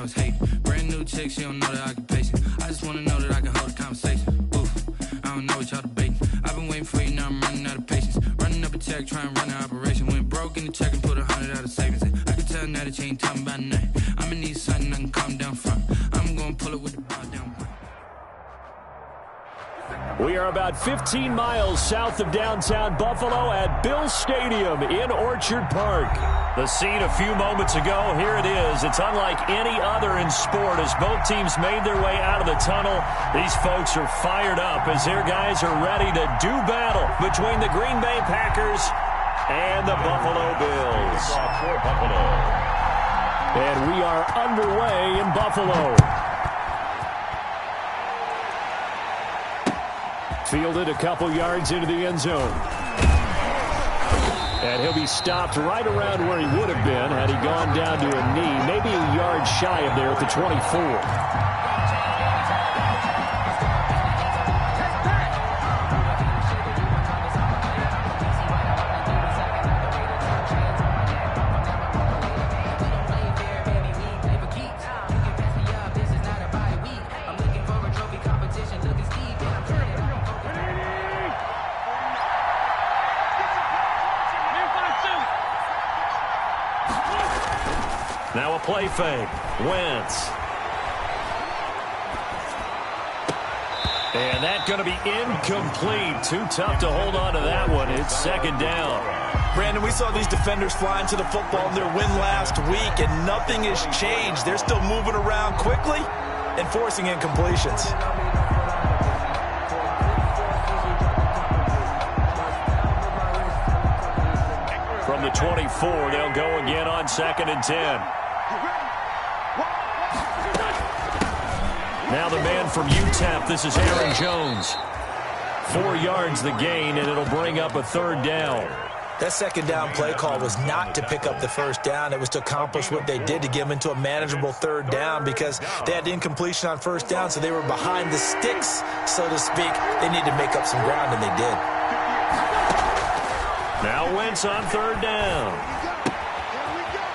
was hating. Brand new chick, she don't know the occupation. I just wanna know that I can hold a conversation. Oof, I don't know what y'all debating. I've been waiting for you, now I'm running out of patience. Running up a check, trying to run an operation. Went broke in the check and put 100 out of savings. I can tell now that you ain't talking about nothing. I'ma need something I can calm down from. I'm gonna pull it with the bar down. We are about 15 miles south of downtown Buffalo at Bill Stadium in Orchard Park. The scene a few moments ago, here it is. It's unlike any other in sport as both teams made their way out of the tunnel. These folks are fired up as their guys are ready to do battle between the Green Bay Packers and the Buffalo Bills. And we are underway in Buffalo. Fielded a couple yards into the end zone. And he'll be stopped right around where he would have been had he gone down to a knee, maybe a yard shy of there at the 24. Now a play fake. Wentz. And that's going to be incomplete. Too tough to hold on to that one. It's second down. Brandon, we saw these defenders fly into the football in their win last week, and nothing has changed. They're still moving around quickly and forcing incompletions. From the 24, they'll go again on 2nd and 10. Now the man from UTEP, this is Aaron Jones. 4 yards the gain, and it'll bring up a third down. That second down play call was not to pick up the first down. It was to accomplish what they did to get them into a manageable third down because they had incompletion on first down, so they were behind the sticks, so to speak. They needed to make up some ground, and they did. Now Wentz on third down.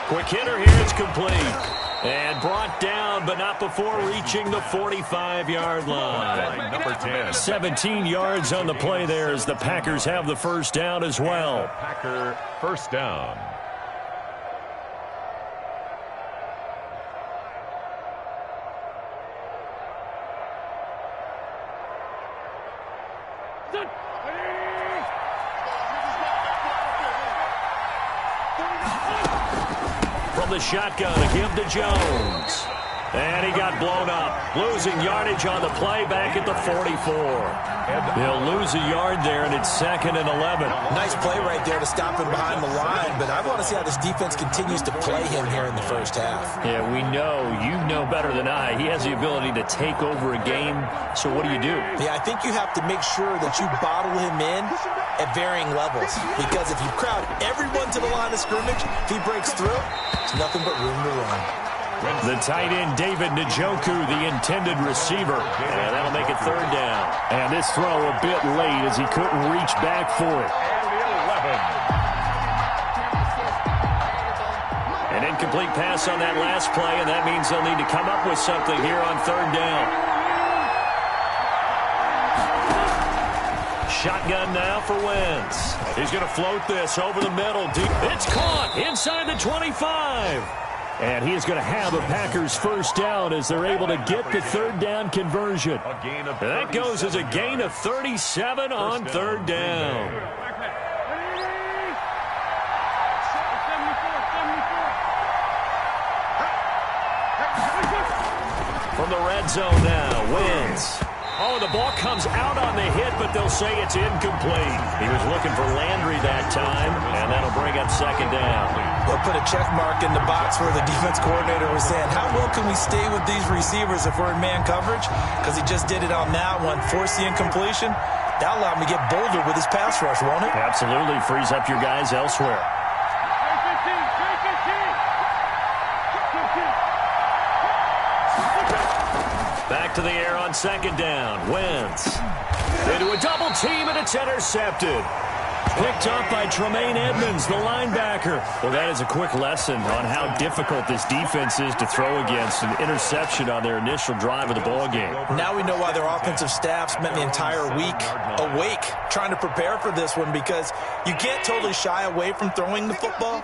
Quick hitter here, it's complete. And brought down, but not before reaching the 45-yard line. Number 10. 17 yards on the play there as the Packers have the first down as well. Packer first down. From the shotgun, a give to Jones. And he got blown up. Losing yardage on the play back at the 44. He'll lose a yard there, and it's 2nd and 11. Nice play right there to stop him behind the line, but I want to see how this defense continues to play him here in the first half. Yeah, we know. You know better than I. He has the ability to take over a game, so what do you do? Yeah, I think you have to make sure that you bottle him in at varying levels, because if you crowd everyone to the line of scrimmage, if he breaks through, there's nothing but room to run. The tight end, David Njoku, the intended receiver. And that'll make it third down. And this throw a bit late as he couldn't reach back for it. An incomplete pass on that last play, and that means they'll need to come up with something here on third down. Shotgun now for Wentz. He's going to float this over the middle. Deep. It's caught inside the 25. And he is going to have a Packers first down as they're able to get the third down conversion. That goes as a gain of 37 on third down. From the red zone now, Wentz. Oh, the ball comes out on the hit, but they'll say it's incomplete. He was looking for Landry that time, and that'll bring up second down. They'll put a check mark in the box where the defense coordinator was saying, how well can we stay with these receivers if we're in man coverage? Because he just did it on that one, force the incompletion. That'll allow him to get bolder with his pass rush, won't it? Absolutely. Frees up your guys elsewhere. Back to the air on second down. Wentz into a double team, and it's intercepted. Picked up by Tremaine Edmonds, the linebacker. Well, that is a quick lesson on how difficult this defense is to throw against. An interception on their initial drive of the ball game. Now we know why their offensive staff spent the entire week awake trying to prepare for this one, because you can't totally shy away from throwing the football.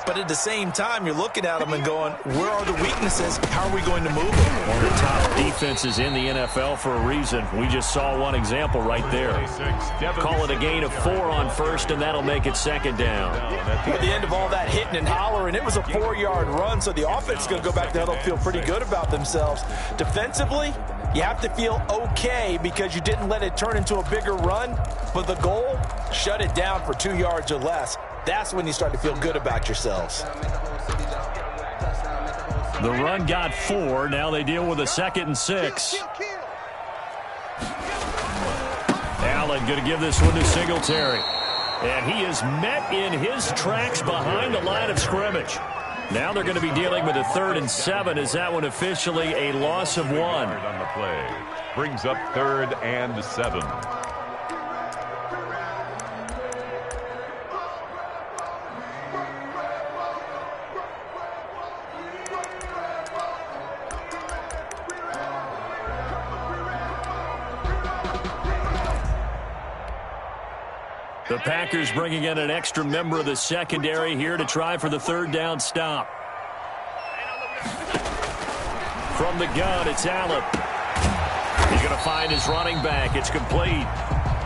But at the same time, you're looking at them and going, where are the weaknesses? How are we going to move them? One of the top defenses in the NFL for a reason. We just saw one example right there. Call it a gain of 4 on first, and that'll make it second down. At the end of all that hitting and hollering, it was a 4-yard run, so the offense is going to go back to huddle, feel pretty good about themselves. Defensively, you have to feel okay because you didn't let it turn into a bigger run, but the goal, shut it down for 2 yards or less. That's when you start to feel good about yourselves. The run got 4. Now they deal with a 2nd and 6. Allen going to give this one to Singletary. And he is met in his tracks behind the line of scrimmage. Now they're going to be dealing with a 3rd and 7. Is that one officially a loss of 1? On the play. Brings up 3rd and 7. The Packers bringing in an extra member of the secondary here to try for the 3rd down stop. From the gun, it's Allen. He's going to find his running back. It's complete.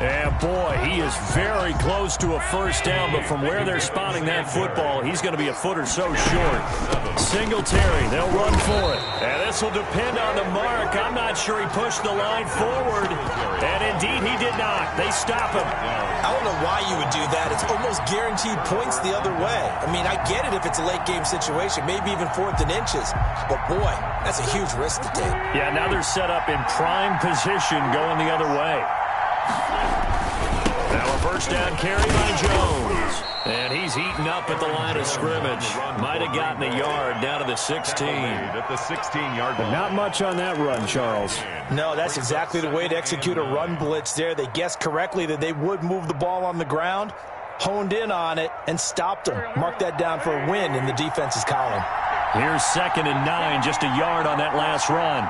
And, boy, he is very close to a 1st down, but from where they're spotting that football, he's going to be a foot or so short. Singletary, they'll run for it. And this will depend on the mark. I'm not sure he pushed the line forward. And, indeed, he did not. They stop him. I don't know why you would do that. It's almost guaranteed points the other way. I mean, I get it if it's a late-game situation, maybe even 4th and inches. But, boy, that's a huge risk to take. Yeah, now they're set up in prime position going the other way. Now a 1st down carry by Jones. And he's eaten up at the line of scrimmage. Might have gotten a yard down to the 16. At the 16-yard line. Not much on that run, Charles. No, that's exactly the way to execute a run blitz there. They guessed correctly that they would move the ball on the ground, honed in on it, and stopped them. Mark that down for a win in the defense's column. Here's 2nd and 9, just a yard on that last run.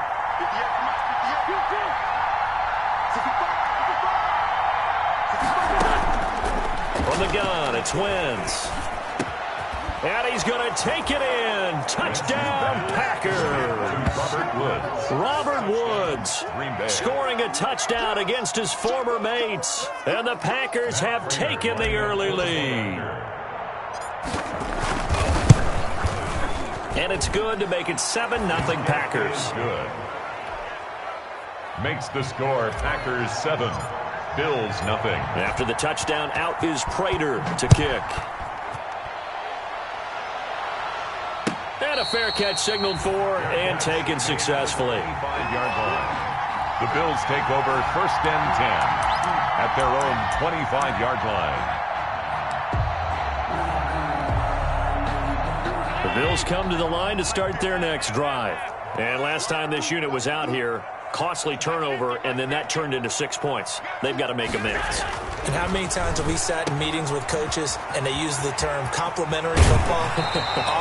From the gun, it's Wentz. And he's going to take it in. Touchdown, Packers. Robert Woods scoring a touchdown against his former mates. And the Packers have taken the early lead. And it's good to make it 7-0 Packers. Good. Makes the score Packers 7. Bills nothing. After the touchdown, out is Prater to kick. And a fair catch signaled for and taken successfully. 25-yard line. The Bills take over 1st and 10 at their own 25-yard line. The Bills come to the line to start their next drive. And last time this unit was out here, costly turnover, and then that turned into 6 points. They've got to make amends. And how many times have we sat in meetings with coaches and they use the term complementary football?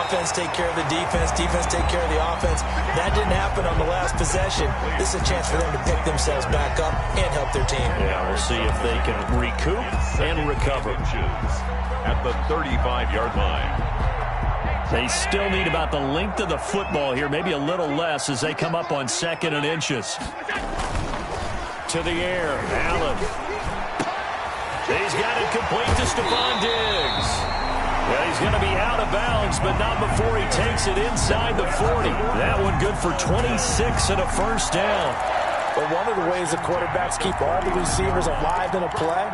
Offense take care of the defense, defense take care of the offense. That didn't happen on the last possession. This is a chance for them to pick themselves back up and help their team. Yeah, we'll see if they can recoup and recover. At the 35-yard line. They still need about the length of the football here, maybe a little less as they come up on 2nd and inches. To the air, Allen. He's got it complete to Stephon Diggs. Yeah, he's going to be out of bounds, but not before he takes it inside the 40. That one good for 26 and a 1st down. But one of the ways the quarterbacks keep all the receivers alive in a play,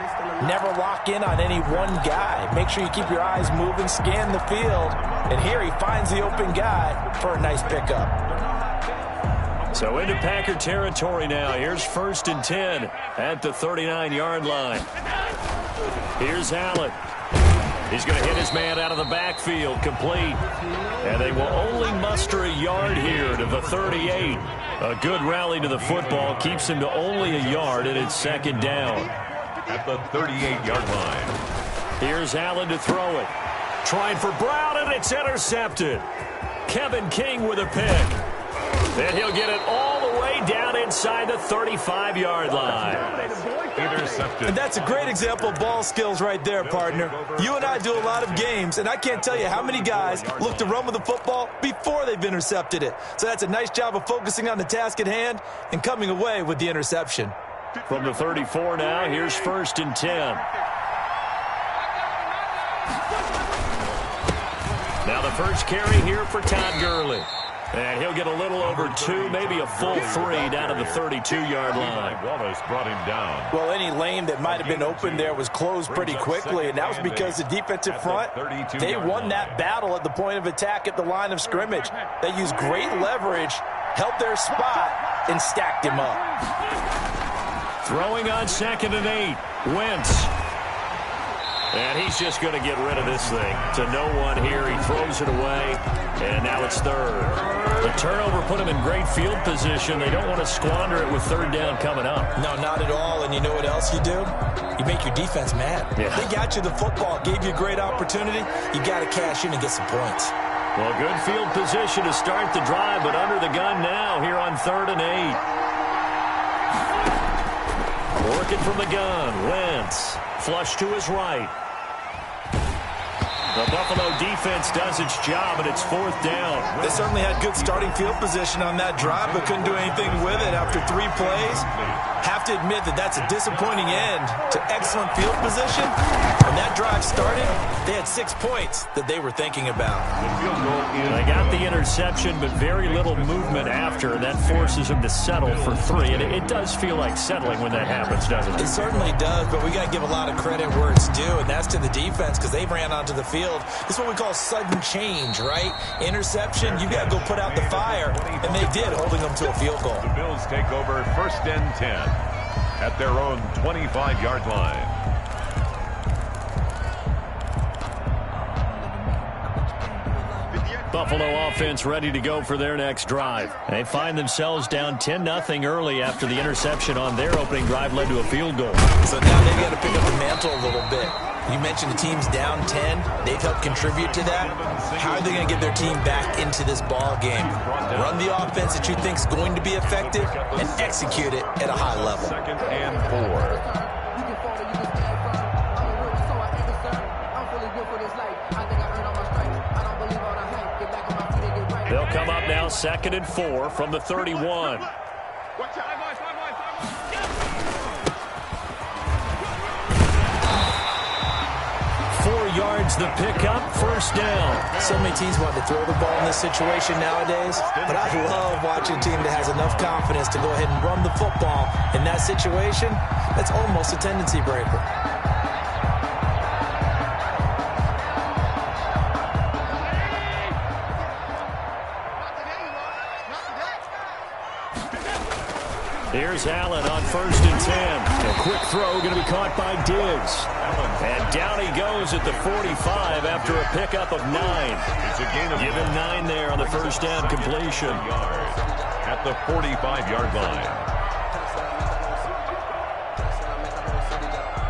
never lock in on any one guy. Make sure you keep your eyes moving, scan the field. And here he finds the open guy for a nice pickup. So into Packer territory now. Here's 1st and 10 at the 39-yard line. Here's Allen. He's going to hit his man out of the backfield, complete. And they will only muster a yard here to the 38. A good rally to the football keeps him to only a yard, and it's 2nd down. At the 38-yard line. Here's Allen to throw it. Trying for Brown, and it's intercepted. Kevin King with a pick. And he'll get it all the way down inside the 35-yard line. Intercepted. And that's a great example of ball skills right there, partner. You and I do a lot of games, and I can't tell you how many guys look to run with the football before they've intercepted it. So that's a nice job of focusing on the task at hand and coming away with the interception. From the 34 now, here's 1st and 10. Now the first carry here for Todd Gurley. And he'll get a little over 2, maybe a full 3 down to the 32-yard line. Wallace brought him down. Well, any lane that might have been open there was closed pretty quickly, and that was because the defensive front, they won that battle at the point of attack at the line of scrimmage. They used great leverage, held their spot, and stacked him up. Throwing on 2nd and 8. Wentz. And he's just going to get rid of this thing. To no one here. He throws it away. And now it's 3rd. The turnover put him in great field position. They don't want to squander it with 3rd down coming up. No, not at all. And you know what else you do? You make your defense mad. Yeah. They got you the football, gave you a great opportunity. You got to cash in and get some points. Well, good field position to start the drive, but under the gun now here on 3rd and 8. Working from the gun. Wentz. Flush to his right. The Buffalo defense does its job, and it's 4th down. They certainly had good starting field position on that drive, but couldn't do anything with it after 3 plays. Have to admit that that's a disappointing end to excellent field position. When that drive started, they had 6 points that they were thinking about. They got the interception, but very little movement after, and that forces them to settle for 3. And it does feel like settling when that happens, doesn't it? It certainly does, but we got to give a lot of credit where it's due, and that's to the defense because they ran onto the field. This is what we call sudden change, right? Interception, you got to go put out the fire, and they did, holding them to a field goal. The Bills take over 1st and 10 at their own 25-yard line. Buffalo offense ready to go for their next drive. They find themselves down 10-0 early after the interception on their opening drive led to a field goal. So now they've got to pick up the mantle a little bit. You mentioned the team's down 10. They've helped contribute to that. How are they going to get their team back into this ball game? Run the offense that you think is going to be effective and execute it at a high level. 2nd and 4. They'll come up now 2nd and 4 from the 31. 4 yards the pickup, 1st down. So many teams want to throw the ball in this situation nowadays, but I love watching a team that has enough confidence to go ahead and run the football. In that situation, that's almost a tendency breaker. Here's Allen on 1st and 10. A quick throw going to be caught by Diggs. And down he goes at the 45 after a pickup of 9. It's a gain of Give him 9 there on the 1st down completion. At the 45-yard line.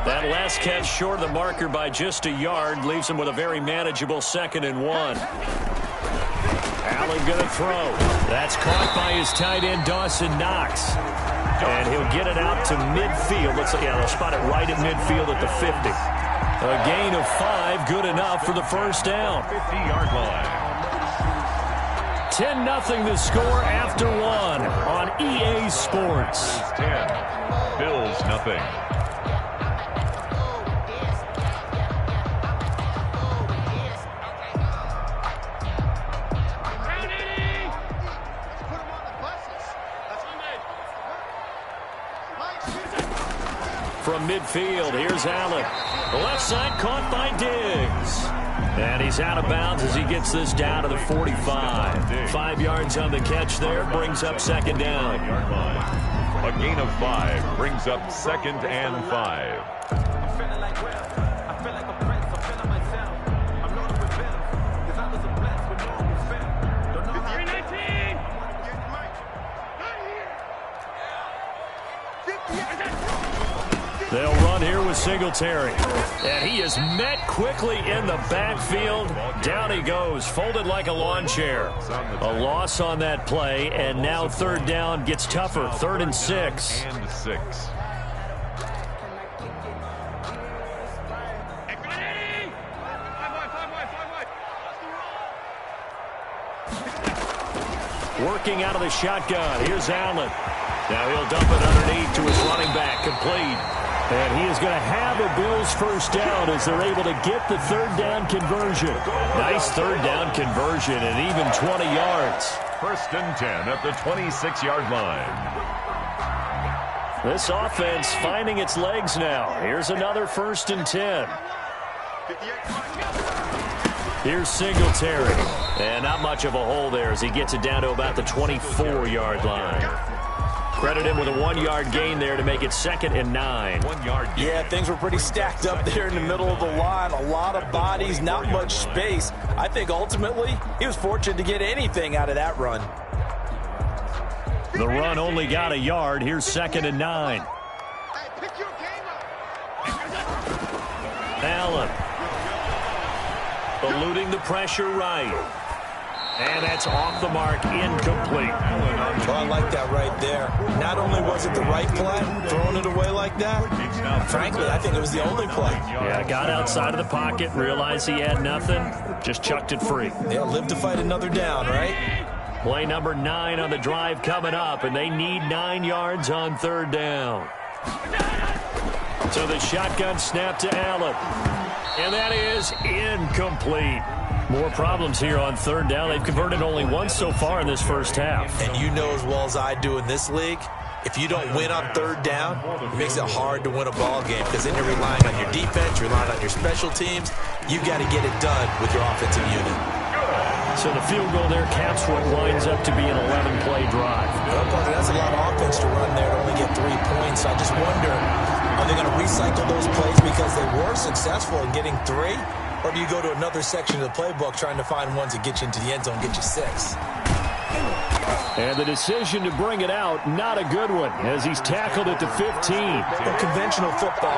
That last catch short of the marker by just a yard leaves him with a very manageable 2nd and 1. Allen going to throw. That's caught by his tight end, Dawson Knox. And he'll get it out to midfield. Looks like, they'll spot it right at midfield at the 50. A gain of 5, good enough for the 1st down. 50-yard line. 10-0 the score after 1 on EA Sports. 10. Bills nothing. From midfield, here's Allen. The left side caught by Diggs. And he's out of bounds as he gets this down to the 45. 5 yards on the catch there, brings up 2nd down. A gain of 5 brings up 2nd and 5. They'll run here with Singletary. And he is met quickly in the backfield. Down he goes, folded like a lawn chair. A loss on that play, and now third down gets tougher. 3rd and 6. Working out of the shotgun. Here's Allen. Now he'll dump it underneath to his running back. Complete. And he is going to have a Bills first down as they're able to get the third down conversion. Nice third down conversion and even 20 yards. 1st and 10 at the 26-yard line. This offense finding its legs now. Here's another 1st and 10. Here's Singletary. And not much of a hole there as he gets it down to about the 24-yard line. Credit him with a 1-yard gain there to make it 2nd and 9. 1-yard gain. Yeah, things were pretty stacked up there in the middle of the line. A lot of bodies, not much space. I think ultimately he was fortunate to get anything out of that run. The run only got a yard. Here's 2nd and 9. Allen. Eluding the pressure right. And that's off the mark, incomplete. Well, I like that right there. Not only was it the right play, throwing it away like that, frankly, I think it was the only play. Yeah, got outside of the pocket, realized he had nothing, just chucked it free. Yeah, live to fight another down, right? Play number 9 on the drive coming up, and they need 9 yards on third down. So the shotgun snap to Allen. And that is incomplete. More problems here on third down. They've converted only once so far in this first half. And you know as well as I do in this league, if you don't win on third down, it makes it hard to win a ball game because then you're relying on your defense, you're relying on your special teams. You've got to get it done with your offensive unit. So the field goal there caps what winds up to be an 11-play drive. Well, that's a lot of offense to run there to only get 3 points. I just wonder, are they going to recycle those plays because they were successful in getting 3? Or do you go to another section of the playbook trying to find ones that get you into the end zone, get you 6? And the decision to bring it out, not a good one, as he's tackled at the 15. Conventional football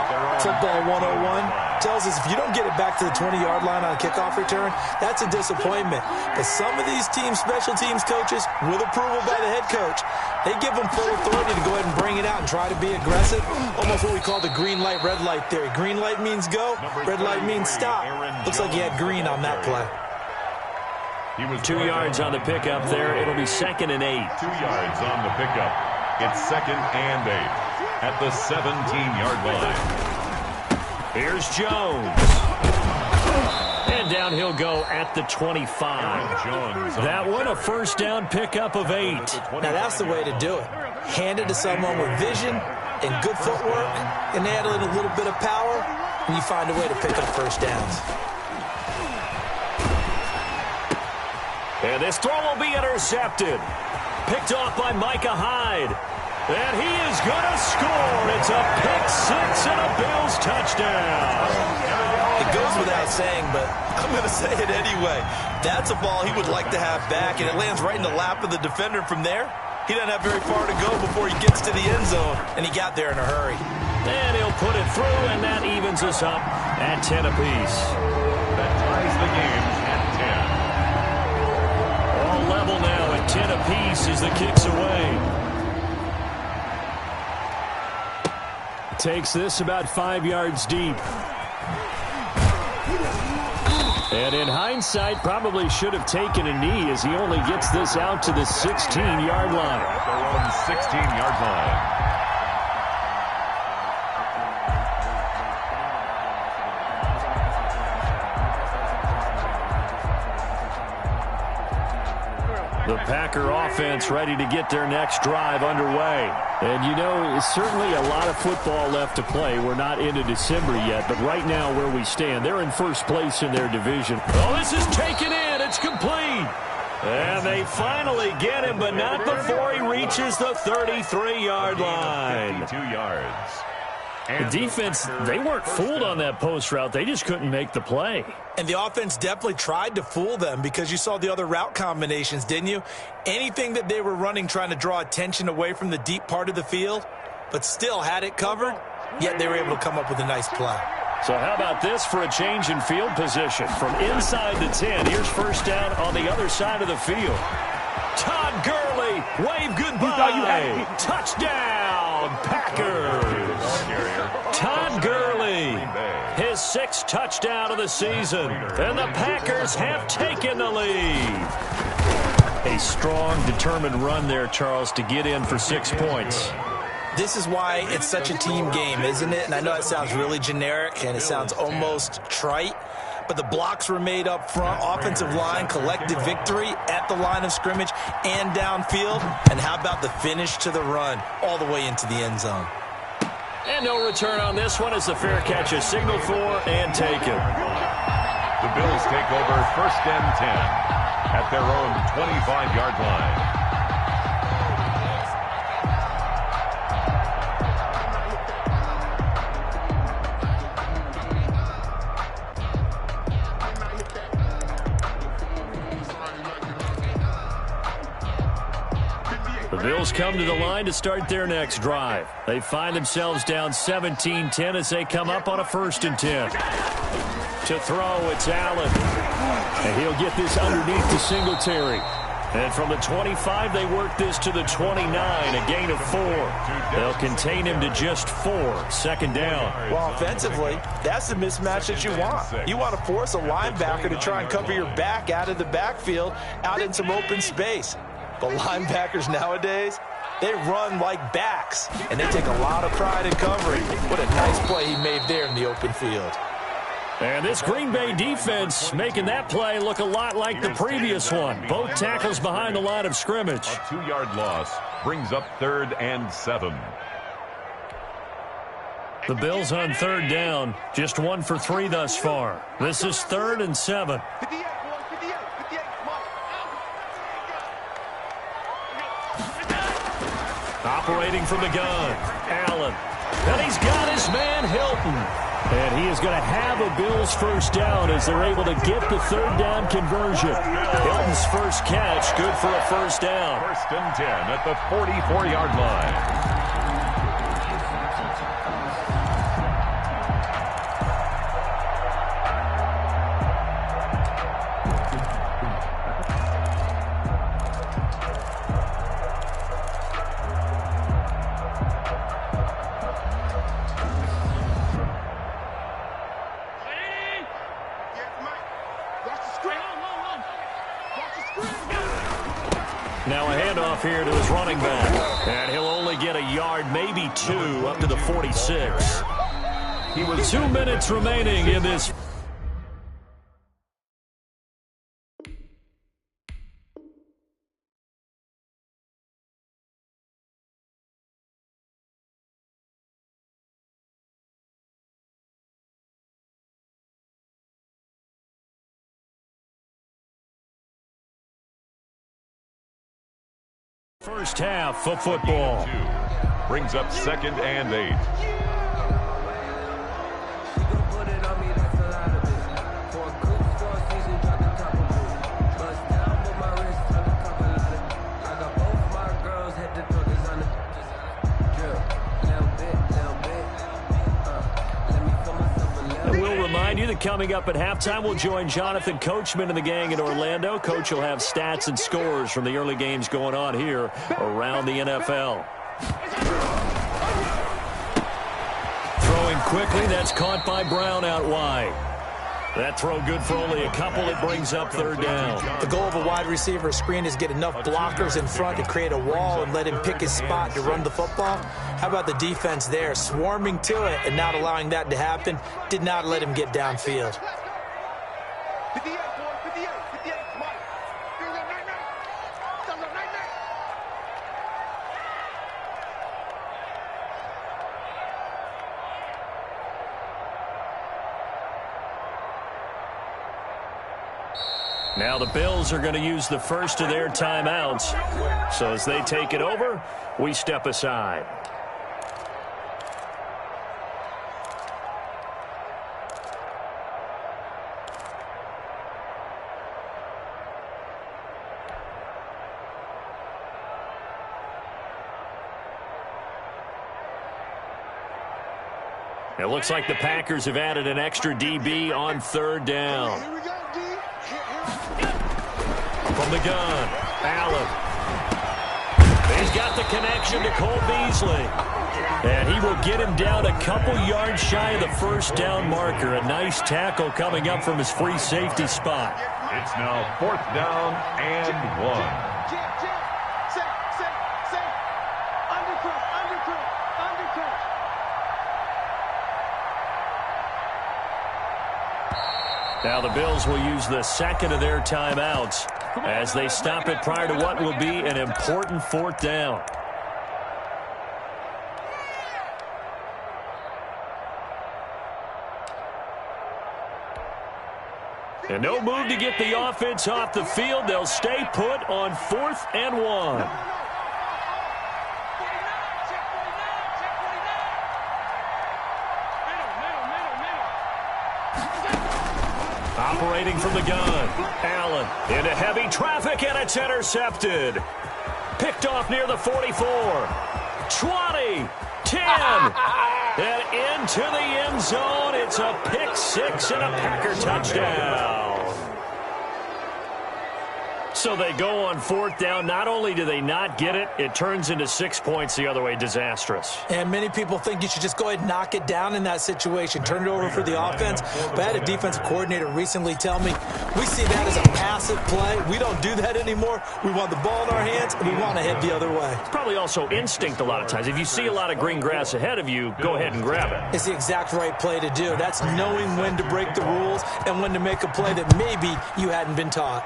101, tells us if you don't get it back to the 20-yard line on a kickoff return, that's a disappointment. But some of these teams, special teams coaches, with approval by the head coach, they give them full authority to go ahead and bring it out and try to be aggressive. Almost what we call the green light, red light theory. Green light means go, red light means stop. Looks like he had green on that play. 2 yards on the pickup there. It'll be 2nd and 8. 2 yards on the pickup. It's 2nd and 8 at the 17-yard line. Here's Jones. And down he'll go at the 25. That one a first down pickup of 8. Now that's the way to do it. Hand it to someone with vision and good footwork and add in a little bit of power, and you find a way to pick up first downs. And this throw will be intercepted. Picked off by Micah Hyde. And he is going to score. It's a pick-6 and a Bills touchdown. It goes without saying, but I'm going to say it anyway. That's a ball he would like to have back, and it lands right in the lap of the defender from there. He doesn't have very far to go before he gets to the end zone, and he got there in a hurry. And he'll put it through, and that evens us up at 10 apiece. That ties the game at 10. Level now at 10 apiece as the kick's away. Takes this about 5 yards deep. And in hindsight, probably should have taken a knee as he only gets this out to the 16-yard line. Their own 16-yard line. The Packer offense ready to get their next drive underway. And, you know, certainly a lot of football left to play. We're not into December yet, but right now where we stand, they're in first place in their division. Oh, this is taken in. It's complete. And they finally get him, but not before he reaches the 33-yard line. 52 yards. The defense, they weren't fooled on that post route. They just couldn't make the play. And the offense definitely tried to fool them because you saw the other route combinations, didn't you? Anything that they were running trying to draw attention away from the deep part of the field, but still had it covered, yet they were able to come up with a nice play. So how about this for a change in field position? From inside the 10, here's first down on the other side of the field. Todd Gurley, wave goodbye. Touchdown, Packers. Todd Gurley, his 6th touchdown of the season. And the Packers have taken the lead. A strong, determined run there, Charles, to get in for 6 points. This is why it's such a team game, isn't it? And I know it sounds really generic and it sounds almost trite, but the blocks were made up front. Offensive line, collective victory at the line of scrimmage and downfield. And how about the finish to the run all the way into the end zone? And no return on this one as the fair catch is signaled for and taken. The Bills take over first and 10 at their own 25-yard line. The Bills come to the line to start their next drive. They find themselves down 17-10 as they come up on a 1st and 10. To throw, it's Allen. And he'll get this underneath to Singletary. And from the 25, they work this to the 29, a gain of 4. They'll contain him to just 4, 2nd down. Well, offensively, that's the mismatch that you want. You want to force a linebacker to try and cover your back out of the backfield, out in some open space. The linebackers nowadays, they run like backs, and they take a lot of pride in covering. What a nice play he made there in the open field. And this Green Bay defense making that play look a lot like the previous one. Both tackles behind the line of scrimmage. A 2-yard loss brings up 3rd and 7. The Bills on 3rd down, just 1 for 3 thus far. This is 3rd and 7. Operating from the gun, Allen. And he's got his man, Hilton. And he is going to have a Bills first down as they're able to get the 3rd down conversion. Hilton's first catch, good for a first down. 1st and 10 at the 44-yard line. Now a handoff here to his running back. And he'll only get a yard, maybe 2, up to the 46. 2 minutes remaining in this. First half of football. Brings up 2nd and 8. You that coming up at halftime, we'll join Jonathan Coachman and the gang in Orlando. Coach will have stats and scores from the early games going on here around the NFL. Throwing quickly, that's caught by Brown out wide. That throw good for only a couple. It brings up 3rd down. The goal of a wide receiver screen is get enough blockers in front to create a wall and let him pick his spot to run the football. How about the defense there, swarming to it and not allowing that to happen? Did not let him get downfield. Now the Bills are going to use the first of their timeouts. So as they take it over, we step aside. It looks like the Packers have added an extra DB on third down. From the gun, Allen. He's got the connection to Cole Beasley. And he will get him down a couple yards shy of the first down marker. A nice tackle coming up from his free safety spot. It's now 4th down and 1. Now the Bills will use the second of their timeouts as they stop it prior to what will be an important 4th down. And no move to get the offense off the field. They'll stay put on 4th and 1. Operating from the gun, Allen into heavy traffic, and it's intercepted. Picked off near the 44, 20, 10, and into the end zone. It's a pick six and a Packer touchdown. So they go on 4th down. Not only do they not get it, it turns into 6 points the other way. Disastrous. And many people think you should just go ahead and knock it down in that situation. Turn it over for the offense. But I had a defensive coordinator recently tell me, we see that as a passive play. We don't do that anymore. We want the ball in our hands, and we want to head the other way. It's probably also instinct a lot of times. If you see a lot of green grass ahead of you, go ahead and grab it. It's the exact right play to do. That's knowing when to break the rules and when to make a play that maybe you hadn't been taught.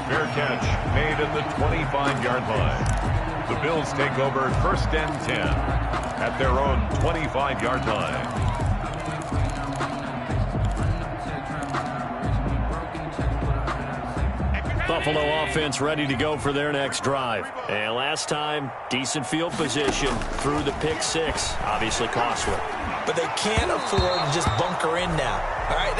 Fair catch made at the 25-yard line. The Bills take over 1st and 10 at their own 25-yard line. Buffalo offense ready to go for their next drive. And last time, decent field position through the pick six. Obviously costly. But they can't afford to just bunker in now. All right,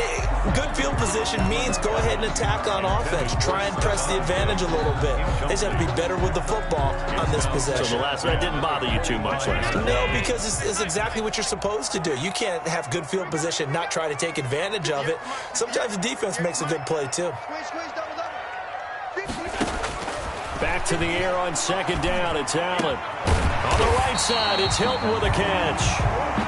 good field position means go ahead and attack on offense. Try and press the advantage a little bit. They just have to be better with the football on this possession. So that didn't bother you too much last time? No, because it's exactly what you're supposed to do. You can't have good field position, not try to take advantage of it. Sometimes the defense makes a good play, too. Back to the air on 2nd down. It's Allen. On the right side, it's Hilton with a catch.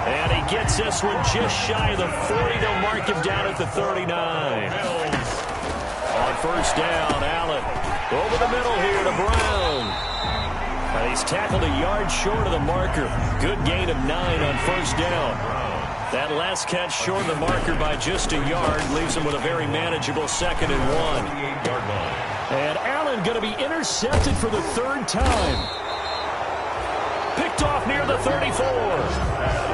And he gets this one just shy of the 40. They'll mark him down at the 39. On 1st down, Allen over the middle here to Brown. And he's tackled a yard short of the marker. Good gain of 9 on 1st down. That last catch short of the marker by just a yard leaves him with a very manageable 2nd and 1. And Allen going to be intercepted for the 3rd time. Picked off near the 34.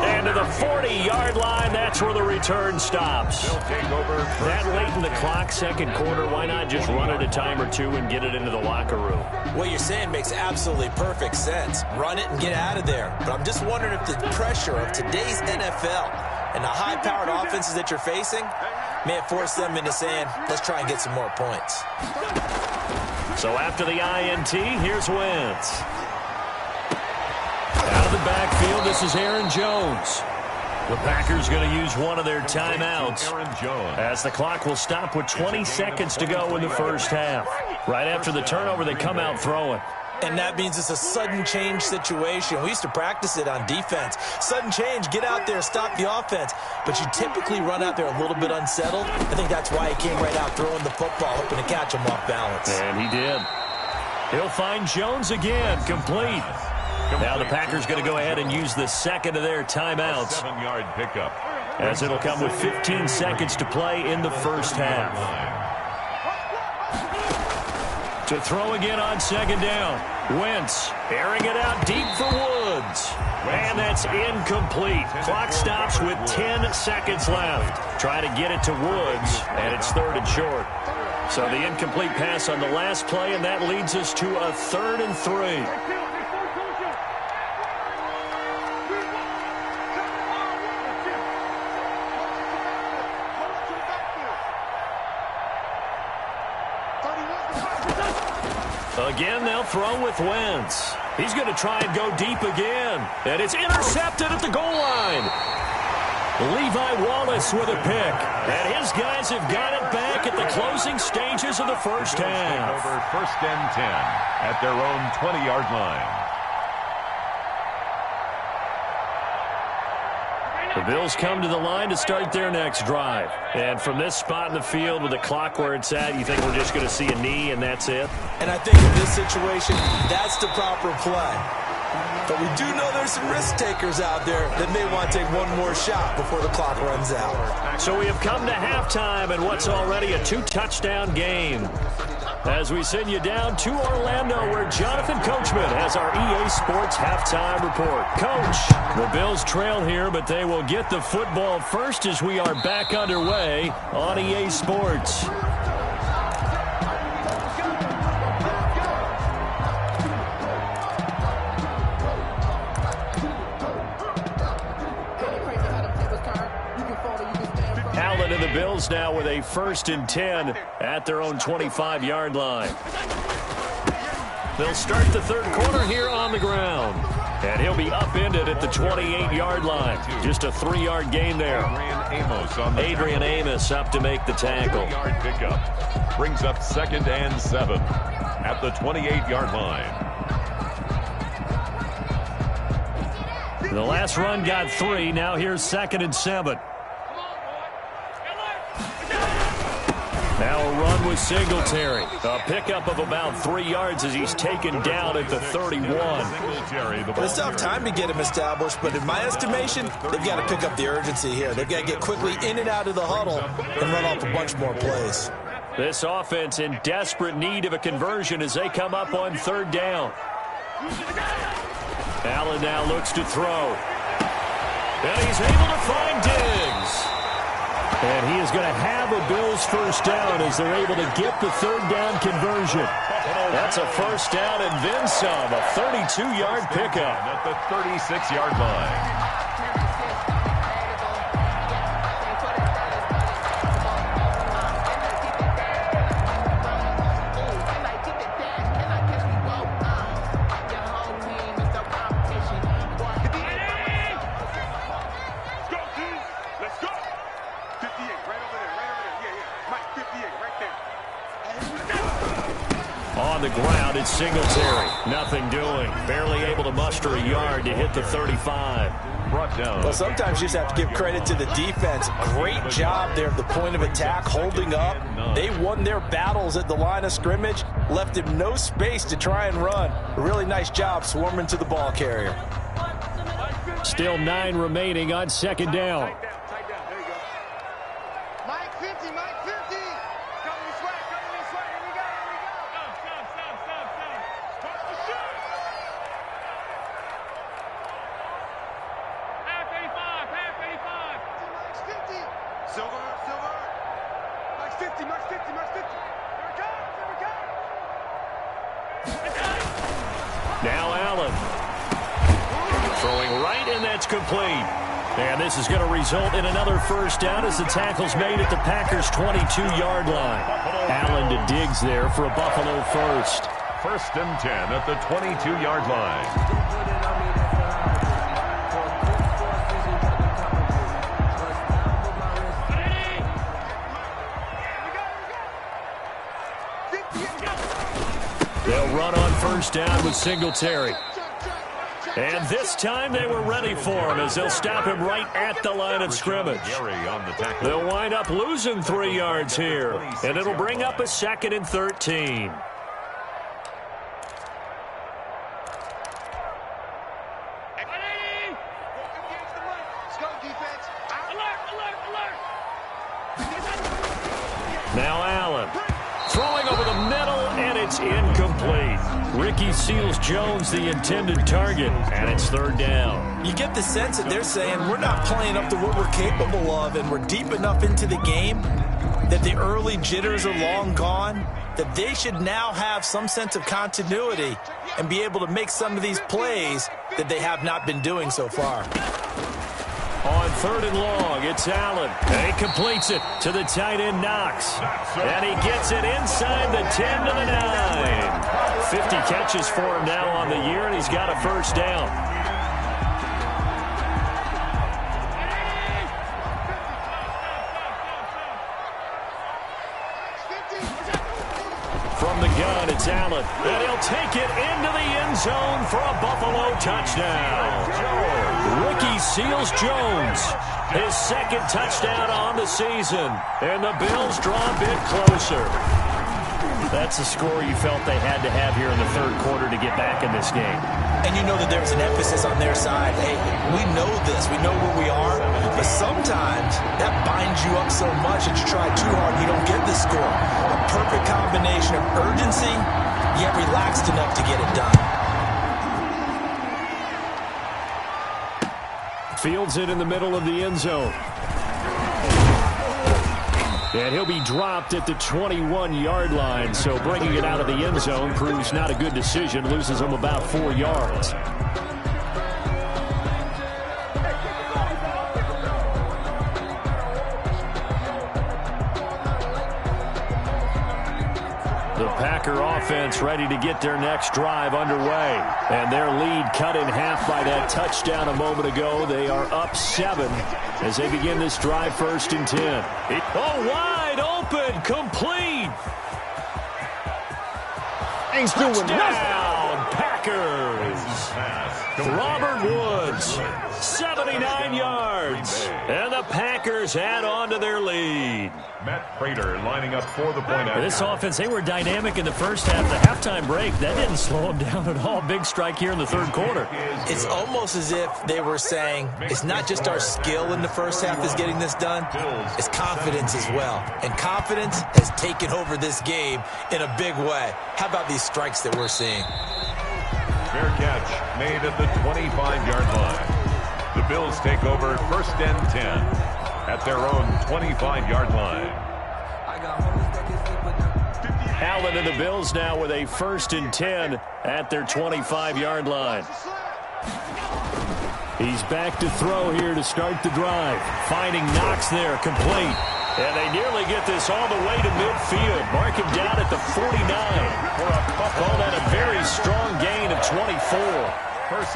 And to the 40-yard line, that's where the return stops. That late in the clock, 2nd quarter, why not just run it a time or two and get it into the locker room? What you're saying makes absolutely perfect sense. Run it and get out of there. But I'm just wondering if the pressure of today's NFL and the high-powered offenses that you're facing may have forced them into saying, let's try and get some more points. So after the INT, here's Wentz. Out of the backfield, this is Aaron Jones. The Packers going to use one of their timeouts as the clock will stop with 20 seconds to go in the first half. Right after the turnover, they come out throwing. And that means it's a sudden change situation. We used to practice it on defense. Sudden change, get out there, stop the offense. But you typically run out there a little bit unsettled. I think that's why he came right out throwing the football, hoping to catch him off balance. And he did. He'll find Jones again, complete. Now the Packers going to go ahead and use the 2nd of their timeouts. 7-yard pickup. As it'll come with 15 seconds to play in the first half. To throw again on 2nd down. Wentz airing it out deep for Woods. And that's incomplete. Clock stops with 10 seconds left. Try to get it to Woods, and it's 3rd and short. So the incomplete pass on the last play, and that leads us to a 3rd and 3. Again, they'll throw with Wentz. He's going to try and go deep again. And it's intercepted at the goal line. Levi Wallace with a pick. And his guys have got it back at the closing stages of the first half. Over 1st and 10 at their own 20-yard line. The Bills come to the line to start their next drive. And from this spot in the field with the clock where it's at, you think we're just going to see a knee and that's it? And I think in this situation, that's the proper play. But we do know there's some risk takers out there that may want to take one more shot before the clock runs out. So we have come to halftime in what's already a 2-touchdown game. As we send you down to Orlando, where Jonathan Coachman has our EA Sports halftime report. Coach, the Bills trail here, but they will get the football first as we are back underway on EA Sports. And the Bills now with a 1st and 10 at their own 25-yard line. They'll start the third quarter here on the ground. And he'll be upended at the 28-yard line. Just a 3-yard gain there. Adrian Amos up to make the tackle. 3-yard pickup. Brings up 2nd and 7 at the 28-yard line. The last run got 3. Now here's 2nd and 7. Now a run with Singletary. A pickup of about 3 yards as he's taken down at the 31. It's a tough time to get him established, but in my estimation, they've got to pick up the urgency here. They've got to get quickly in and out of the huddle and run off a bunch more plays. This offense in desperate need of a conversion as they come up on 3rd down. Allen now looks to throw. And he's able to find Diggs. And he is going to have a Bills first down as they're able to get the 3rd down conversion. That's a first down and then some. A 32-yard pickup. At the 36-yard line. On the ground, it's Singletary. Nothing doing. Barely able to muster a yard to hit the 35. Brought down. Well, sometimes you just have to give credit to the defense. Great job there at the point of attack, holding up. They won their battles at the line of scrimmage, left him no space to try and run. A really nice job swarming to the ball carrier. Still 9 remaining on 2nd down. Now Allen. Throwing right, and that's complete. And this is going to result in another first down as the tackle's made at the Packers' 22-yard line. Allen to Diggs there for a Buffalo first. 1st and 10 at the 22-yard line. They'll run on first down with Singletary. And this time they were ready for him as they'll stop him right at the line of scrimmage. They'll wind up losing 3 yards here. And it'll bring up a 2nd and 13. Now Allen. Throwing over the middle, and it's incomplete. Ricky Seals-Jones, the intended target, and it's 3rd down. You get the sense that they're saying we're not playing up to what we're capable of, and we're deep enough into the game that the early jitters are long gone, that they should now have some sense of continuity and be able to make some of these plays that they have not been doing so far. On 3rd and long, it's Allen. And he completes it to the tight end, Knox. And he gets it inside the 10 to the 9. 50 catches for him now on the year, and he's got a first down. From the gun, it's Allen, and he'll take it into the end zone for a Buffalo touchdown. Ricky Seals-Jones, his second touchdown on the season, and the Bills draw a bit closer. That's the score you felt they had to have here in the third quarter to get back in this game. And you know that there's an emphasis on their side. Hey, we know this. We know where we are. But sometimes that binds you up so much that you try too hard and you don't get the score. A perfect combination of urgency, yet relaxed enough to get it done. Fields it in the middle of the end zone. And he'll be dropped at the 21-yard line, so bringing it out of the end zone proves not a good decision, loses him about 4 yards. The Packer offense ready to get their next drive underway. And their lead cut in half by that touchdown a moment ago. They are up 7 as they begin this drive, 1st and 10. Oh, wide open, complete. He's doing Touchdown, Packers. Robert Woods, 79 yards. And the Packers add on to their lead. Matt Prater lining up for the point after. This offense, they were dynamic in the first half. The halftime break, that didn't slow them down at all. Big strike here in the third quarter. It's almost as if they were saying, it's not just our skill in the first half that's getting this done, it's confidence as well. And confidence has taken over this game in a big way. How about these strikes that we're seeing? Fair catch made at the 25-yard line. The Bills take over 1st and 10 at their own 25-yard line. Allen and the Bills now with a 1st and 10 at their 25-yard line. He's back to throw here to start the drive. Finding Knox there, complete. And they nearly get this all the way to midfield. Mark him down at the 49. Call that a very strong gain of 24.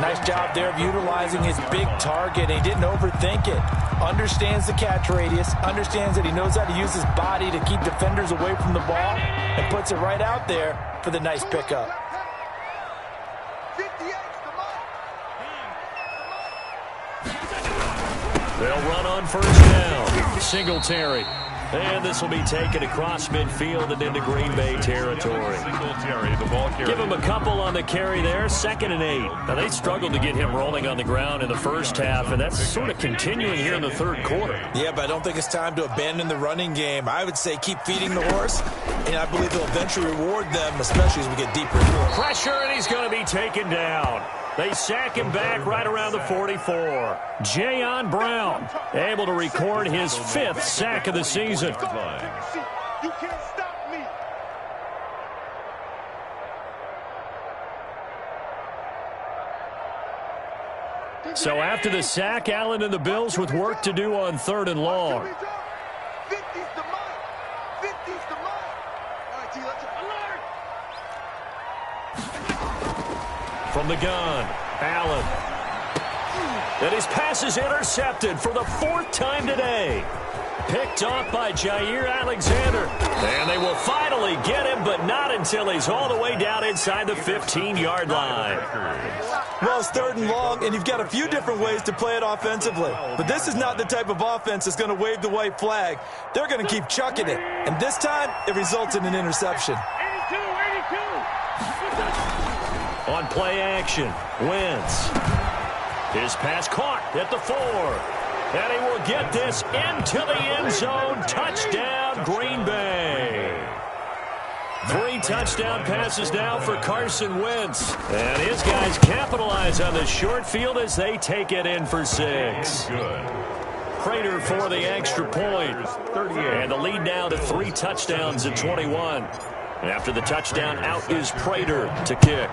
Nice job there of utilizing his big target. He didn't overthink it. Understands the catch radius. Understands that he knows how to use his body to keep defenders away from the ball. And puts it right out there for the nice pickup. They'll run on 1st down. Singletary. And this will be taken across midfield and into Green Bay territory. Singletary, the ball carrier. Give him a couple on the carry there, 2nd and 8. Now, they struggled to get him rolling on the ground in the first half, and that's sort of continuing here in the third quarter. Yeah, but I don't think it's time to abandon the running game. I would say keep feeding the horse, and I believe they'll eventually reward them, especially as we get deeper into it. Pressure, and he's going to be taken down. They sack him back right around the 44. Jayon Brown able to record his 5th sack of the season. You can't stop me. So after the sack, Allen and the Bills with work to do on 3rd and long. 50's the mark. 50's the mark. All right, T, let's alert. From the gun, Allen. And his pass is intercepted for the 4th time today. Picked off by Jair Alexander. And they will finally get him, but not until he's all the way down inside the 15-yard line. Well, it's 3rd and long, and you've got a few different ways to play it offensively. But this is not the type of offense that's going to wave the white flag. They're going to keep chucking it. And this time, it results in an interception. 82. On play action, Wentz. His pass caught at the 4. And he will get this into the end zone. Touchdown, Green Bay. 3 touchdown passes now for Carson Wentz. And his guys capitalize on the short field as they take it in for 6. Prater for the extra point. And the lead now to 3 touchdowns at 21. And after the touchdown, out is Prater to kick.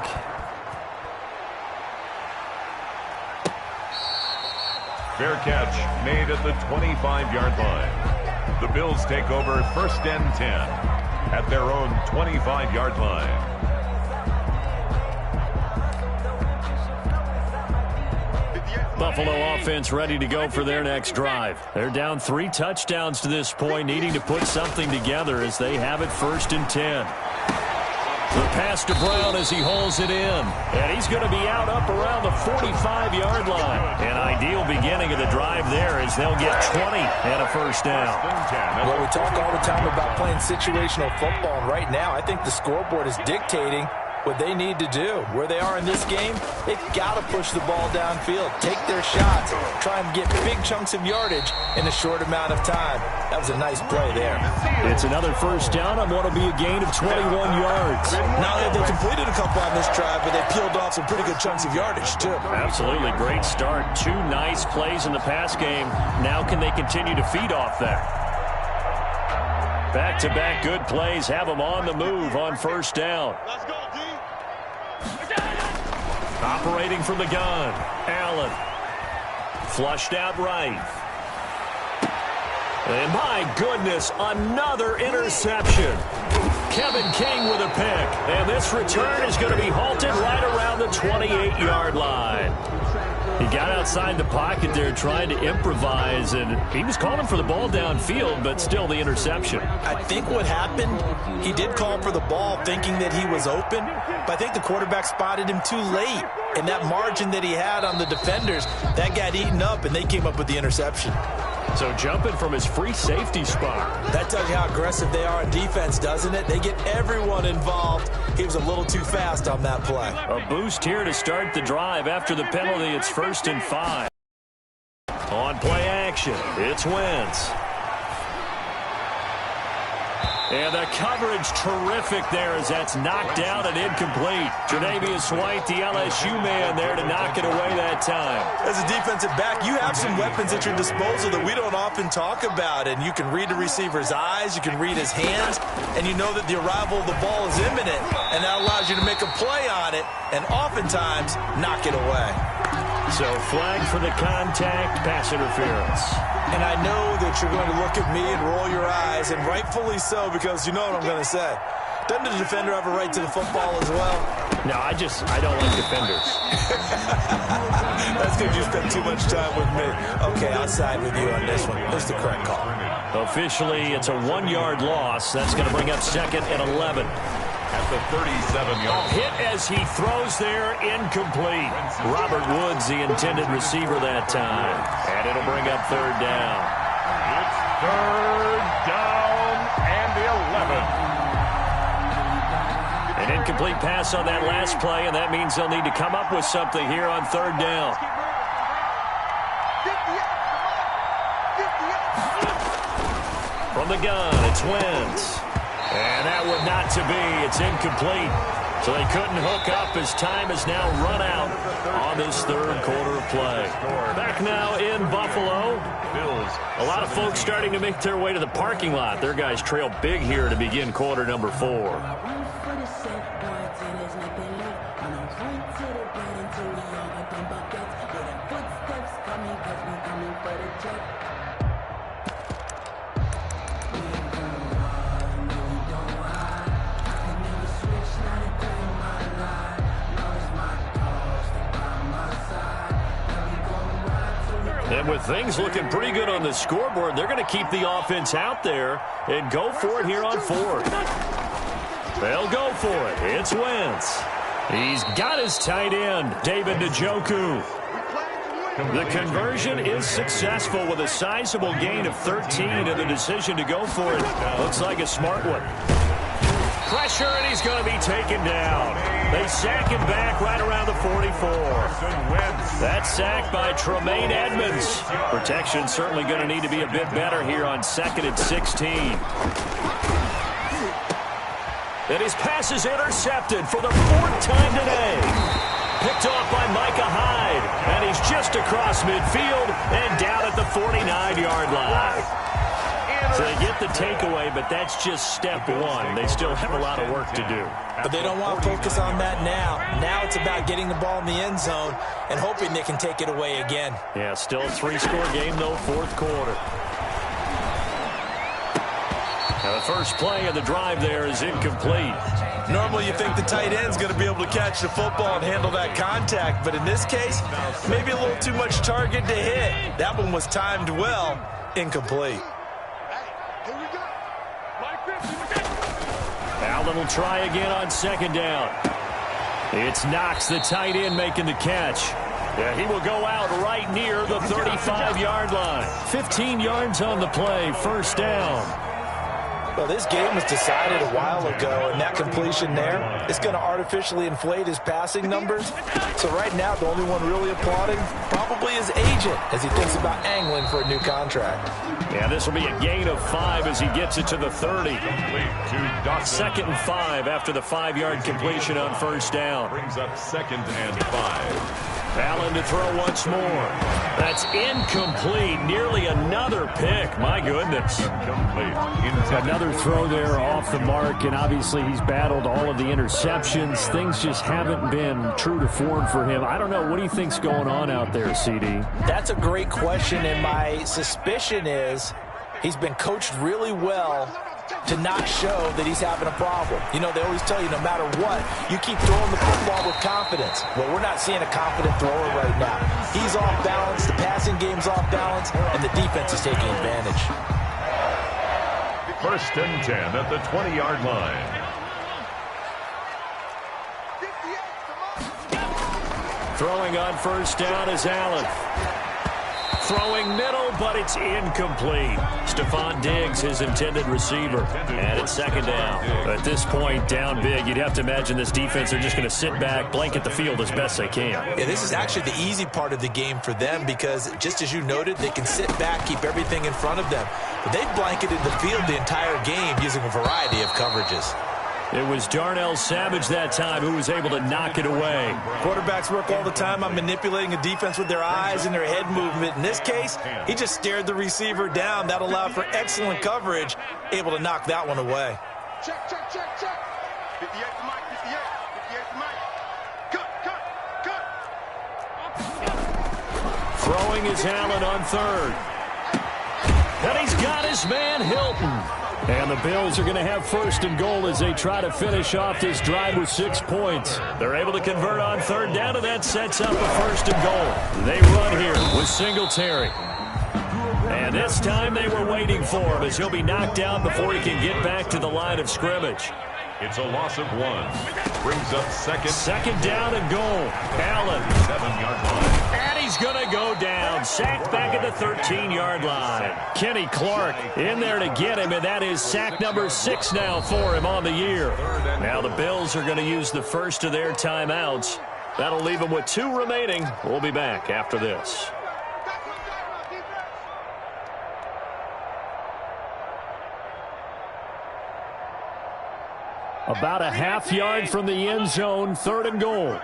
Fair catch made at the 25-yard line. The Bills take over 1st and 10 at their own 25-yard line. Buffalo offense ready to go for their next drive. They're down 3 touchdowns to this point, needing to put something together as they have it 1st and 10. The pass to Brown as he holds it in. And he's going to be out up around the 45-yard line. An ideal beginning of the drive there as they'll get 20 and a 1st down. Well, we talk all the time about playing situational football, and right now I think the scoreboard is dictating what they need to do. Where they are in this game, they've got to push the ball downfield, take their shots, try and get big chunks of yardage in a short amount of time. That was a nice play there. It's another 1st down on what will be a gain of 21 yards. Now they completed a couple on this drive, but they peeled off some pretty good chunks of yardage, too. Absolutely great start. 2 nice plays in the pass game. Now can they continue to feed off that? Back-to-back good plays have them on the move on 1st down. Let's go, D. Operating from the gun, Allen. Flushed out right. And my goodness, another interception. Kevin King with a pick. And this return is going to be halted right around the 28-yard line. He got outside the pocket there trying to improvise, and he was calling for the ball downfield, but still the interception. I think what happened, he did call for the ball thinking that he was open, but I think the quarterback spotted him too late. And that margin that he had on the defenders, that got eaten up, and they came up with the interception. So jumping from his free safety spot. That tells you how aggressive they are on defense, doesn't it? They get everyone involved. He was a little too fast on that play. A boost here to start the drive. After the penalty, it's 1st and 5. On play action, it's Wentz. And the coverage terrific there as that's knocked out and incomplete. Tre'Davious White, the LSU man there to knock it away that time. As a defensive back, you have some weapons at your disposal that we don't often talk about. And you can read the receiver's eyes, you can read his hands, and you know that the arrival of the ball is imminent. And that allows you to make a play on it and oftentimes knock it away. So flag for the contact, pass interference. And I know that you're going to look at me and roll your eyes, and rightfully so, because you know what I'm going to say. Doesn't the defender have a right to the football as well? No, I don't like defenders. That's because you spend too much time with me. Okay, I'll side with you on this one. It's the correct call. Officially, it's a 1-yard loss. That's going to bring up 2nd and 11. At the 37-yard. Hit as he throws there, incomplete. Robert Woods, the intended receiver that time. And it'll bring up 3rd down. It's 3rd down and 11. An incomplete pass on that last play, and that means they'll need to come up with something here on 3rd down. From the gun, it's Wentz. And that would not to be. It's incomplete. So they couldn't hook up as time has now run out on this 3rd quarter of play. Back now in Buffalo. A lot of folks starting to make their way to the parking lot. Their guys trail big here to begin quarter number 4. And with things looking pretty good on the scoreboard, they're going to keep the offense out there and go for it here on 4th. They'll go for it. It's Wentz. He's got his tight end, David Njoku. The conversion is successful with a sizable gain of 13, and the decision to go for it looks like a smart one. Pressure, and he's going to be taken down. They sack him back right around the 44. That's sacked by Tremaine Edmonds. Protection certainly going to need to be a bit better here on 2nd and 16. And his pass is intercepted for the 4th time today. Picked off by Micah Hyde. And he's just across midfield and down at the 49-yard line. So they get the takeaway, but that's just step 1. They still have a lot of work to do. But they don't want to focus on that now. Now it's about getting the ball in the end zone and hoping they can take it away again. Yeah, still a 3-score game, though, 4th quarter. Now the first play of the drive there is incomplete. Normally you think the tight end's going to be able to catch the football and handle that contact, but in this case, maybe a little too much target to hit. That one was timed well, incomplete. Allen will try again on second down. It's Knox, the tight end, making the catch. Yeah, he will go out right near the 35-yard line. 15 yards on the play, first down. Well, this game was decided a while ago, and that completion there is going to artificially inflate his passing numbers. So right now, the only one really applauding probably his agent as he thinks about angling for a new contract. Yeah, this will be a gain of 5 as he gets it to the 30. Second and 5 after the 5-yard completion on first down. Brings up second and 5. Allen to throw once more. That's incomplete. Nearly another pick. My goodness. Another throw there off the mark, and obviously he's battled all of the interceptions. Things just haven't been true to form for him. I don't know. What do you think's going on out there, CD? That's a great question, and my suspicion is he's been coached really well to not show that he's having a problem. You know, they always tell you no matter what, you keep throwing the football with confidence. Well, we're not seeing a confident thrower right now. He's off balance, the passing game's off balance, and the defense is taking advantage. First and 10 at the 20-yard line. Throwing on first down is Allen. Throwing middle, but it's incomplete. Stephon Diggs, his intended receiver. And it's second down. At this point, down big, you'd have to imagine this defense are just going to sit back, blanket the field as best they can. Yeah, this is actually the easy part of the game for them because, just as you noted, they can sit back, keep everything in front of them. But they've blanketed the field the entire game using a variety of coverages. It was Darnell Savage that time who was able to knock it away. Quarterbacks work all the time on manipulating a defense with their eyes and their head movement. In this case, he just stared the receiver down. That allowed for excellent coverage, able to knock that one away. Check, check, check, check. 58 to Mike, 58. 58 to Mike. Cut. Throwing is Allen on third. And he's got his man Hilton. And the Bills are going to have first and goal as they try to finish off this drive with 6 points. They're able to convert on third down, and that sets up a first and goal. They run here with Singletary. And this time they were waiting for him as he'll be knocked out before he can get back to the line of scrimmage. It's a loss of 1. Brings up second down and goal. Allen. 7-yard line. And he's going to go down. Sacked back at the 13-yard line. Kenny Clark in there to get him, and that is sack number 6 now for him on the year. Now the Bills are going to use the first of their timeouts. That'll leave them with 2 remaining. We'll be back after this. About a half yard from the end zone, third and goal.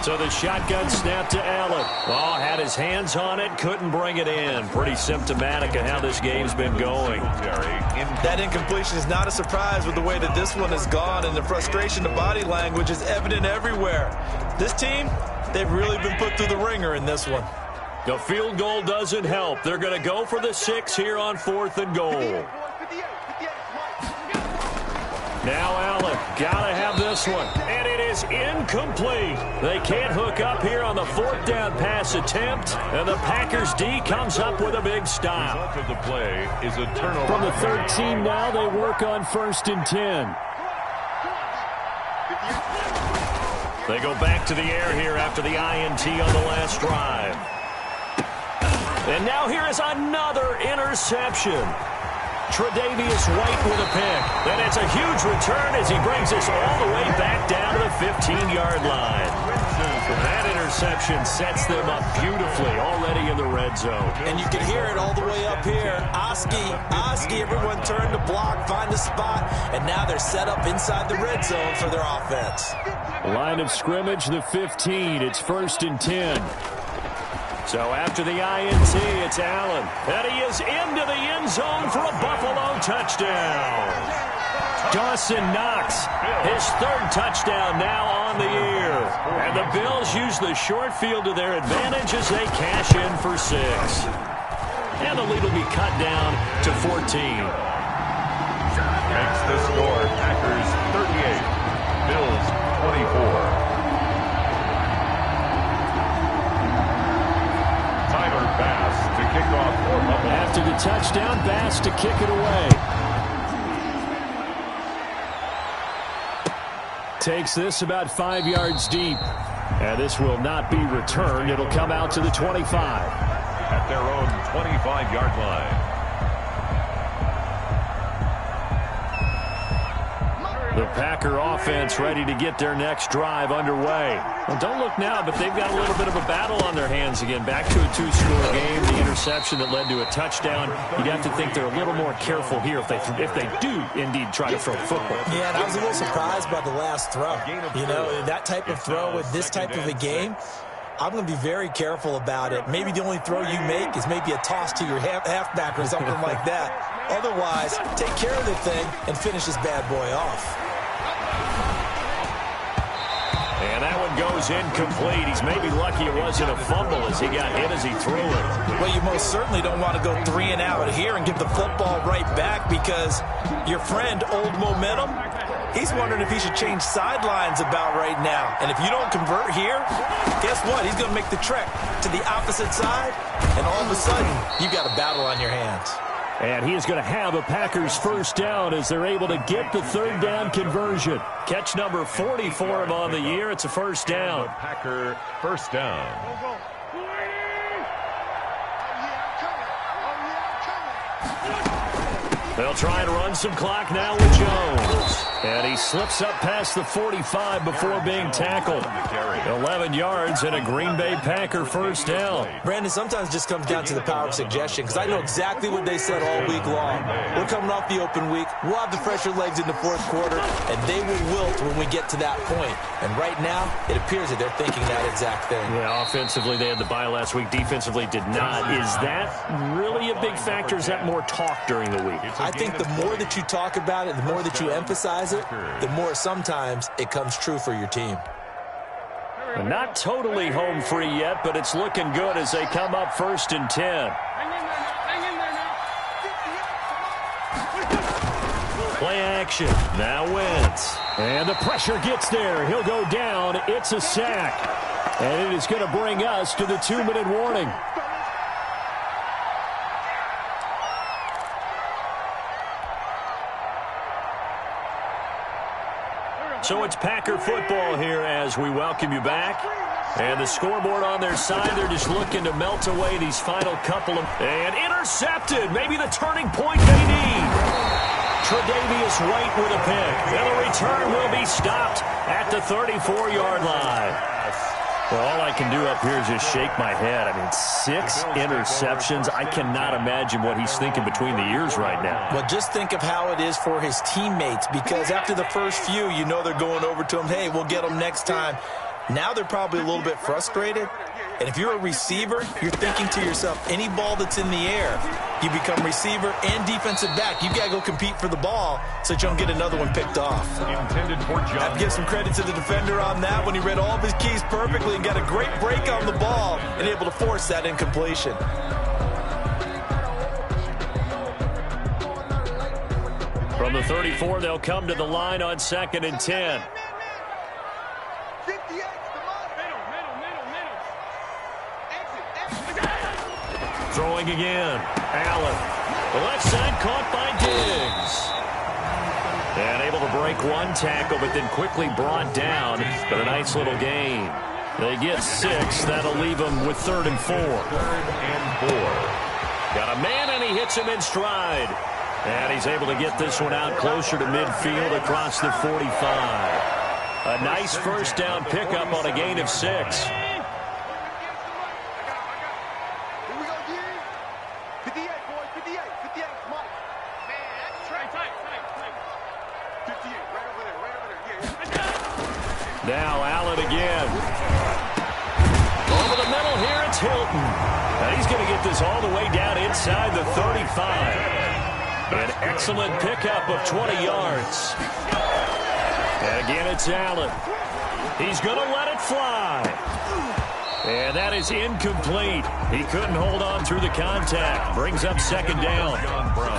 So the shotgun snap to Allen. Oh, had his hands on it, couldn't bring it in. Pretty symptomatic of how this game's been going. That incompletion is not a surprise with the way that this one has gone, and the frustration of body language is evident everywhere. This team, they've really been put through the ringer in this one. The field goal doesn't help. They're going to go for the 6 here on fourth and goal. Now Allen, gotta have this one, and it is incomplete. They can't hook up here on the fourth down pass attempt, and the Packers D comes up with a big stop. The result of the play is a turnover. From the 13 now, they work on first and 10. They go back to the air here after the INT on the last drive. And now here is another interception. Tre'Davious White with a pick. And it's a huge return as he brings us all the way back down to the 15-yard line. That interception sets them up beautifully already in the red zone. And you can hear it all the way up here. Oski, everyone turned to block, find a spot, and now they're set up inside the red zone for their offense. Line of scrimmage, the 15. It's first and 10. So after the INT, it's Allen. And he is into the end zone for a Buffalo touchdown. Dawson Knox, his 3rd touchdown now on the year. And the Bills use the short field to their advantage as they cash in for 6. And the lead will be cut down to 14. Makes the score Packers 38, Bills 24. Tyler Bass to kick off for Buffalo. After the touchdown, Bass to kick it away. Takes this about 5 yards deep. And this will not be returned. It'll come out to the 25. At their own 25-yard line. The Packer offense ready to get their next drive underway. Well, don't look now, but they've got a little bit of a battle on their hands again. Back to a two-score game, the interception that led to a touchdown. You'd have to think they're a little more careful here if they do indeed try to throw the football. Yeah, and I was a little surprised by the last throw. You know, that type of throw with this type of a game, I'm going to be very careful about it. Maybe the only throw you make is maybe a toss to your halfback or something like that. Otherwise, take care of the thing and finish this bad boy off. And that one goes incomplete. He's maybe lucky it wasn't a fumble as he got hit as he threw it. Well, you most certainly don't want to go 3 and out here and give the football right back because your friend, Old Momentum, he's wondering if he should change sidelines about right now. And if you don't convert here, guess what? He's going to make the trek to the opposite side, and all of a sudden, you've got a battle on your hands. And he is going to have a Packers first down as they're able to get the third down conversion. Catch number 40 for him on the year. It's a first down. Packer first down. They'll try and run some clock now with Jones. And he slips up past the 45 before being tackled. 11 yards and a Green Bay Packer first down. Brandon, sometimes it just comes down to the power of suggestion because I know exactly what they said all week long. We're coming off the open week. We'll have the fresher legs in the fourth quarter, and they will wilt when we get to that point. And right now, it appears that they're thinking that exact thing. Yeah, offensively, they had the bye last week. Defensively, did not. Is that really a big factor? Is that more talk during the week? I think the more that you talk about it, the more that you emphasize it, the more sometimes it comes true for your team. Not totally home free yet, but it's looking good as they come up 1st and 10. Play action. Now Wentz. And the pressure gets there. He'll go down. It's a sack. And it is going to bring us to the 2-minute warning. So it's Packer football here as we welcome you back. And the scoreboard on their side, they're just looking to melt away these final couple of... And intercepted! Maybe the turning point they need. Tre'Davious White with a pick. And the return will be stopped at the 34-yard line. Well, all I can do up here is just shake my head. I mean, 6 interceptions. I cannot imagine what he's thinking between the ears right now. Well, just think of how it is for his teammates, because after the first few, you know they're going over to him, hey, we'll get them next time. Now they're probably a little bit frustrated. And if you're a receiver, you're thinking to yourself, any ball that's in the air, you become receiver and defensive back. You got to go compete for the ball so that you don't get another one picked off. Intended for John. I have to give some credit to the defender on that when he read all of his keys perfectly and got a great break on the ball and able to force that incompletion. From the 34, they'll come to the line on 2nd and 10. Throwing again. Allen. The left side caught by Diggs. And able to break one tackle, but then quickly brought down. But a nice little gain. They get 6. That'll leave them with 3rd and 4. 3rd and 4. Got a man, and he hits him in stride. And he's able to get this one out closer to midfield across the 45. A nice first down pickup on a gain of 6. Now Allen again. Over the middle here, it's Hilton. And he's going to get this all the way down inside the 35. An excellent pickup of 20 yards. And again, it's Allen. He's going to let it fly. And that is incomplete. He couldn't hold on through the contact. Brings up second down.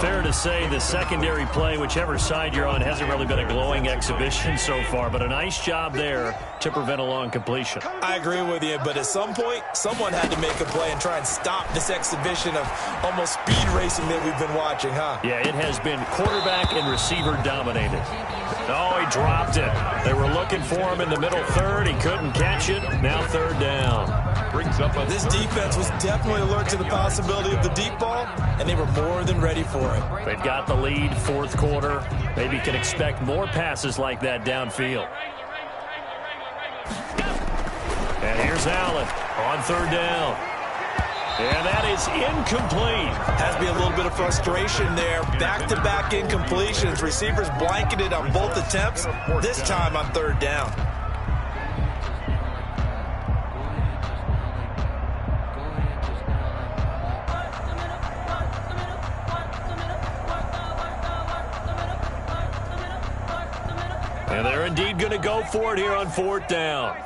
Fair to say the secondary play, whichever side you're on, hasn't really been a glowing exhibition so far, but a nice job there to prevent a long completion. I agree with you, but at some point, someone had to make a play and try and stop this exhibition of almost speed racing that we've been watching, huh? Yeah, it has been quarterback and receiver dominated. Oh, he dropped it. They were looking for him in the middle third. He couldn't catch it. Now third down. This defense was definitely alert to the possibility of the deep ball, and they were more than ready for it. They've got the lead, fourth quarter. Maybe can expect more passes like that downfield. And here's Allen on third down. And that is incomplete. Has to be a little bit of frustration there. Back-to-back incompletions. Receivers blanketed on both attempts, this time on third down. And they're indeed going to go for it here on fourth down.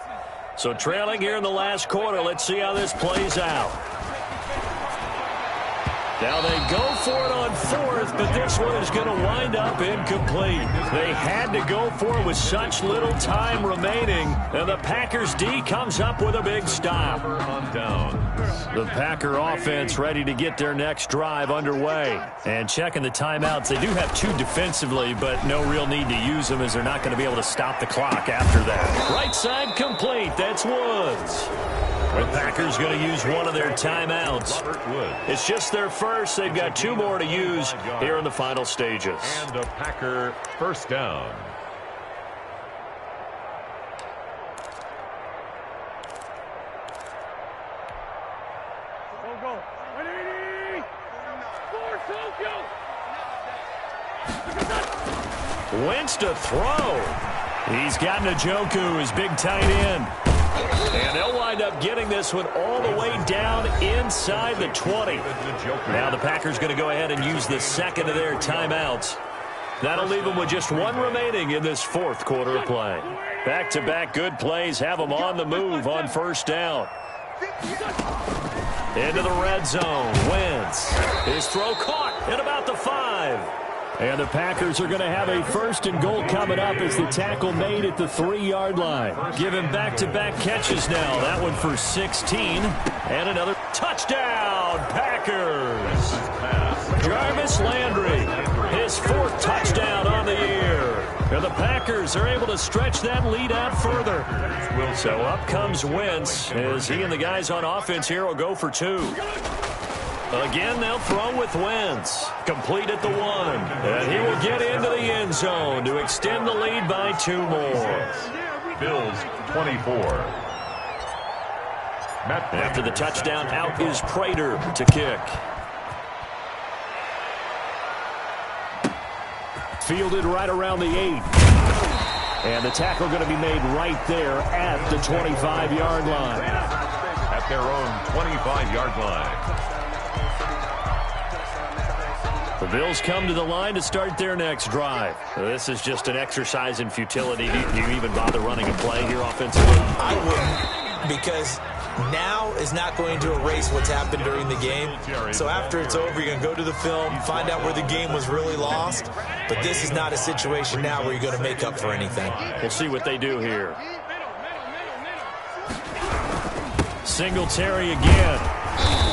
So trailing here in the last quarter. Let's see how this plays out. Now they go for it on fourth, but this one is going to wind up incomplete. They had to go for it with such little time remaining, and the Packers D comes up with a big stop. The Packer offense ready to get their next drive underway. And checking the timeouts, they do have two defensively, but no real need to use them as they're not going to be able to stop the clock after that. Right side complete. That's Woods. The Packers going to use one of their timeouts. It's just their first. They've got two more to use here in the final stages. And a Packer first down. Wentz to throw. He's got Njoku, his big tight end. And they'll wind up getting this one all the way down inside the 20. Now the Packers going to go ahead and use the second of their timeouts. That'll leave them with just one remaining in this fourth quarter of play. Back-to-back good plays have them on the move on first down. Into the red zone. Wentz. His throw caught at about the 5. And the Packers are going to have a first and goal coming up as the tackle made at the 3-yard line. Give him back-to-back catches now. That one for 16. And another touchdown, Packers. Jarvis Landry, his fourth touchdown on the year. And the Packers are able to stretch that lead out further. So up comes Wentz as he and the guys on offense here will go for 2. Again, they'll throw with Wentz. Complete at the 1. And he will get into the end zone to extend the lead by 2 more. Bills 24. After the touchdown, out is Prater to kick. Fielded right around the 8. And the tackle going to be made right there at the 25-yard line. At their own 25-yard line. The Bills come to the line to start their next drive. This is just an exercise in futility. Do you even bother running a play here offensively? I wouldn't, because now is not going to erase what's happened during the game. So after it's over, you're going to go to the film, find out where the game was really lost. But this is not a situation now where you're going to make up for anything. We'll see what they do here. Singletary again.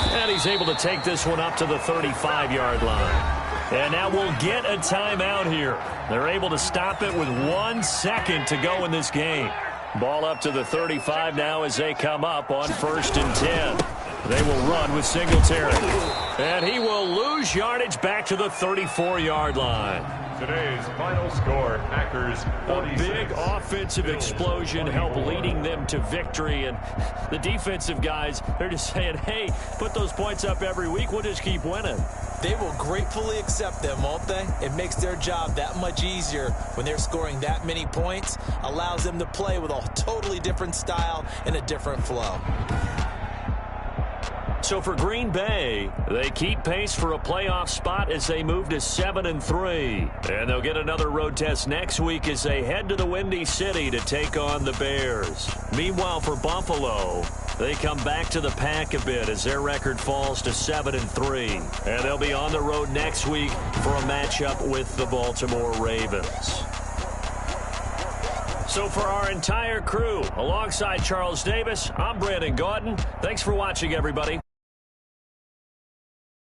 And he's able to take this one up to the 35-yard line. And now we'll get a timeout here. They're able to stop it with 1 second to go in this game. Ball up to the 35 now as they come up on 1st and 10. They will run with Singletary. And he will lose yardage back to the 34-yard line. Today's final score, Packers 46. A big offensive explosion helped leading them to victory. And the defensive guys, they're just saying, hey, put those points up every week. We'll just keep winning. They will gratefully accept them, won't they? It makes their job that much easier when they're scoring that many points. Allows them to play with a totally different style and a different flow. So for Green Bay, they keep pace for a playoff spot as they move to 7-3. And they'll get another road test next week as they head to the Windy City to take on the Bears. Meanwhile, for Buffalo, They come back to the pack a bit as their record falls to 7-3. And they'll be on the road next week for a matchup with the Baltimore Ravens. So for our entire crew, alongside Charles Davis, I'm Brandon Gaudin. Thanks for watching, everybody.